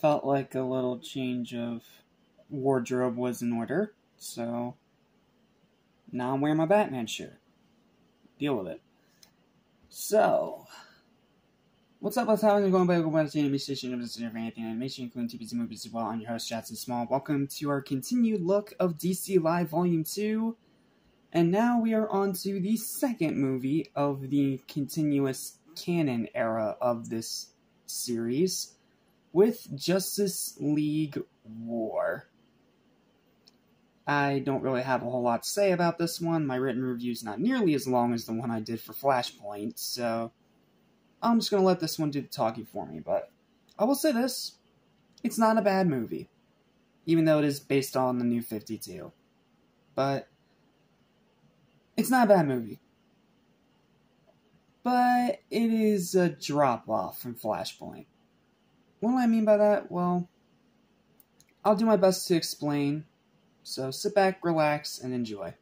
felt like a little change of wardrobe was in order, so now I'm wearing my Batman shirt. Deal with it. So, what's up, what's happening? Going back to the anime station of anything animation, including TVs and movies as well. I'm your host, Jackson Small. Welcome to our continued look of DC Live Volume 2. And now we are on to the second movie of the continuous canon era of this series, with Justice League War. I don't really have a whole lot to say about this one. My written review is not nearly as long as the one I did for Flashpoint, so I'm just going to let this one do the talking for me. But I will say this, it's not a bad movie, even though it is based on the New 52. But it's not a bad movie. But it is a drop-off from Flashpoint. What do I mean by that? Well, I'll do my best to explain. So sit back, relax, and enjoy.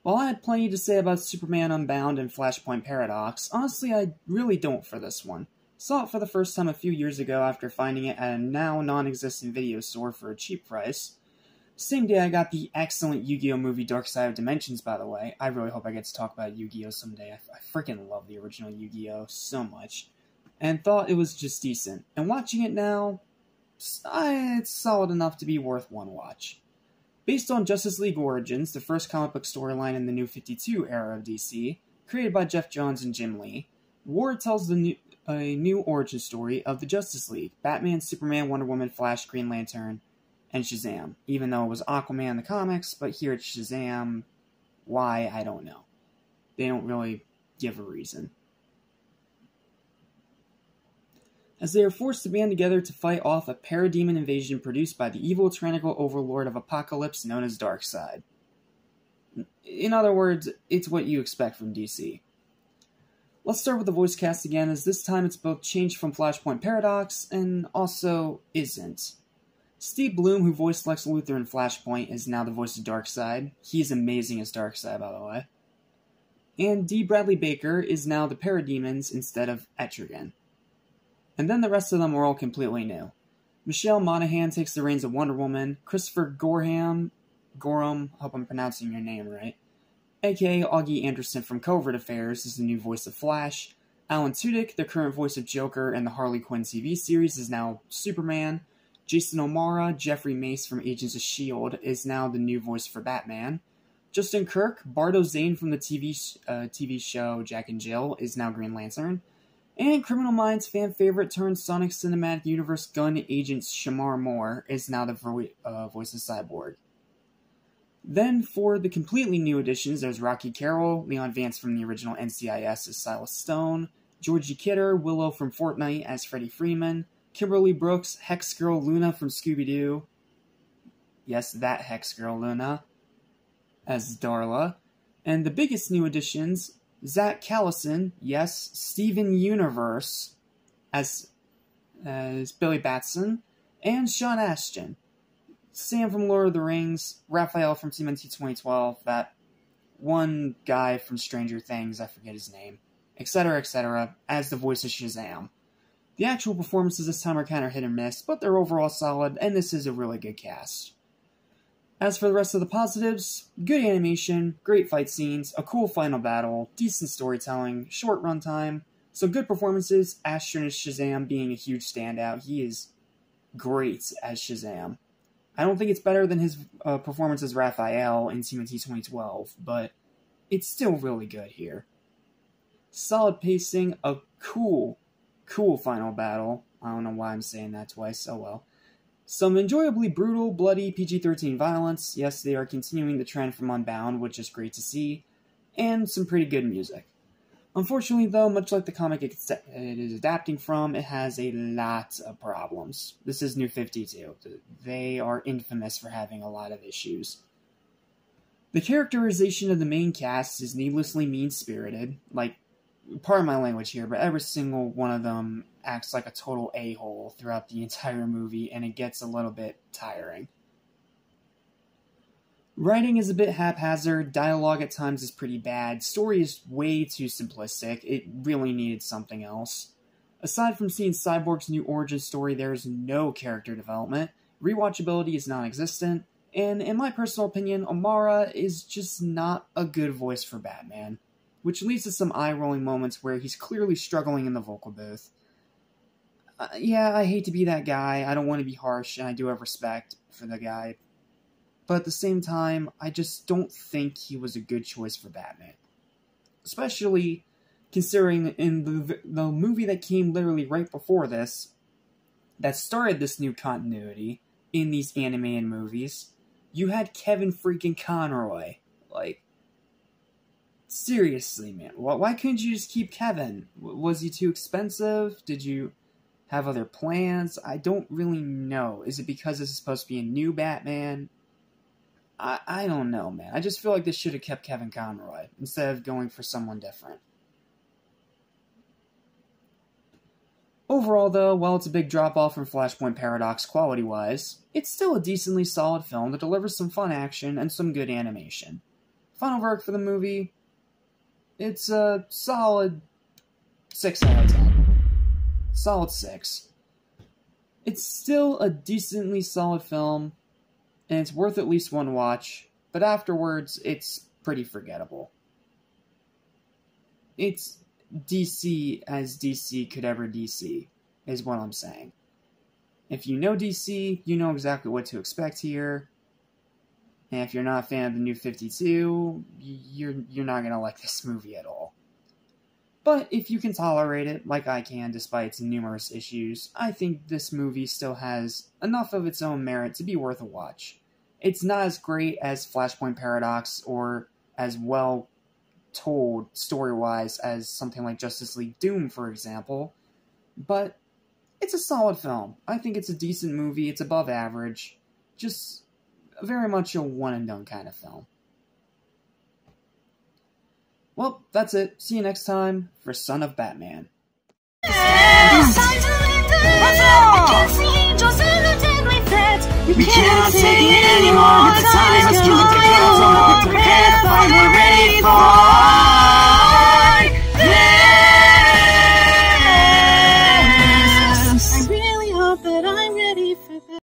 While I had plenty to say about Superman Unbound and Flashpoint Paradox, honestly I really don't for this one. Saw it for the first time a few years ago after finding it at a now non-existent video store for a cheap price. Same day I got the excellent Yu-Gi-Oh! Movie Dark Side of Dimensions, by the way. I really hope I get to talk about Yu-Gi-Oh! Someday. I freaking love the original Yu-Gi-Oh! So much. And thought it was just decent. And watching it now, it's solid enough to be worth one watch. Based on Justice League Origins, the first comic book storyline in the New 52 era of DC, created by Jeff Johns and Jim Lee, War tells a new origin story of the Justice League: Batman, Superman, Wonder Woman, Flash, Green Lantern, and Shazam. Even though it was Aquaman in the comics, but here it's Shazam. Why, I don't know. They don't really give a reason. As they are forced to band together to fight off a parademon invasion produced by the evil tyrannical overlord of Apocalypse known as Darkseid. In other words, it's what you expect from DC. Let's start with the voice cast again, as this time it's both changed from Flashpoint Paradox and also isn't. Steve Bloom, who voiced Lex Luthor in Flashpoint, is now the voice of Darkseid. He's amazing as Darkseid, by the way. And D. Bradley Baker is now the Parademons instead of Etrigan. And then the rest of them are all completely new. Michelle Monaghan takes the reins of Wonder Woman. Christopher Gorham, hope I'm pronouncing your name right, aka Augie Anderson from Covert Affairs, is the new voice of Flash. Alan Tudyk, the current voice of Joker in the Harley Quinn TV series, is now Superman. Jason O'Mara, Jeffrey Mace from Agents of S.H.I.E.L.D., is now the new voice for Batman. Justin Kirk, Bardo Zane from the TV show Jack and Jill, is now Green Lantern. And Criminal Minds fan favorite turned Sonic Cinematic Universe gun agent Shamar Moore is now the voice of Cyborg. Then for the completely new additions, there's Rocky Carroll, Leon Vance from the original NCIS as Silas Stone, Georgie Kidder, Willow from Fortnite as Freddie Freeman, Kimberly Brooks, Hex Girl Luna from Scooby-Doo, yes, that Hex Girl Luna, as Darla, and the biggest new additions, Zach Callison, yes, Steven Universe, as Billy Batson, and Sean Ashton. Sam from Lord of the Rings, Raphael from TMNT 2012, that one guy from Stranger Things, I forget his name, etc., as the voice of Shazam. The actual performances this time are kind of hit and miss, but they're overall solid, and this is a really good cast. As for the rest of the positives, good animation, great fight scenes, a cool final battle, decent storytelling, short runtime, some good performances, Ashton as Shazam being a huge standout. He is great as Shazam. I don't think it's better than his performance as Raphael in TMNT 2012, but it's still really good here. Solid pacing, a cool final battle. I don't know why I'm saying that twice, oh well. Some enjoyably brutal, bloody PG-13 violence. Yes, they are continuing the trend from Unbound, which is great to see. And some pretty good music. Unfortunately, though, much like the comic it is adapting from, it has a lot of problems. This is New 52. They are infamous for having a lot of issues. The characterization of the main cast is needlessly mean-spirited. Like, pardon my language here, but every single one of them acts like a total a-hole throughout the entire movie, and it gets a little bit tiring. Writing is a bit haphazard, dialogue at times is pretty bad, story is way too simplistic, it really needed something else. Aside from seeing Cyborg's new origin story, there is no character development, rewatchability is non-existent, and in my personal opinion, O'Mara is just not a good voice for Batman, which leads to some eye-rolling moments where he's clearly struggling in the vocal booth. Yeah, I hate to be that guy, I don't want to be harsh, and I do have respect for the guy, but at the same time, I just don't think he was a good choice for Batman. Especially considering in the movie that came literally right before this, that started this new continuity in these animated movies, you had Kevin freaking Conroy. Like, seriously, man. Why couldn't you just keep Kevin? Was he too expensive? Did you have other plans? I don't really know. Is it because this is supposed to be a new Batman? I don't know, man. I just feel like they should have kept Kevin Conroy instead of going for someone different. Overall, though, while it's a big drop-off from Flashpoint Paradox quality-wise, it's still a decently solid film that delivers some fun action and some good animation. Final verdict for the movie, it's a solid 6 out of 10. Solid 6. It's still a decently solid film, and it's worth at least one watch, but afterwards, it's pretty forgettable. It's DC as DC could ever DC, is what I'm saying. If you know DC, you know exactly what to expect here, and if you're not a fan of the New 52, you're not gonna like this movie at all. But if you can tolerate it, like I can, despite its numerous issues, I think this movie still has enough of its own merit to be worth a watch. It's not as great as Flashpoint Paradox, or as well told story-wise as something like Justice League Doom, for example, but it's a solid film. I think it's a decent movie, it's above average, just very much a one-and-done kind of film. Well, that's it. See you next time for Son of Batman. We cannot take it anymore. The time has come. Prepare, we're ready for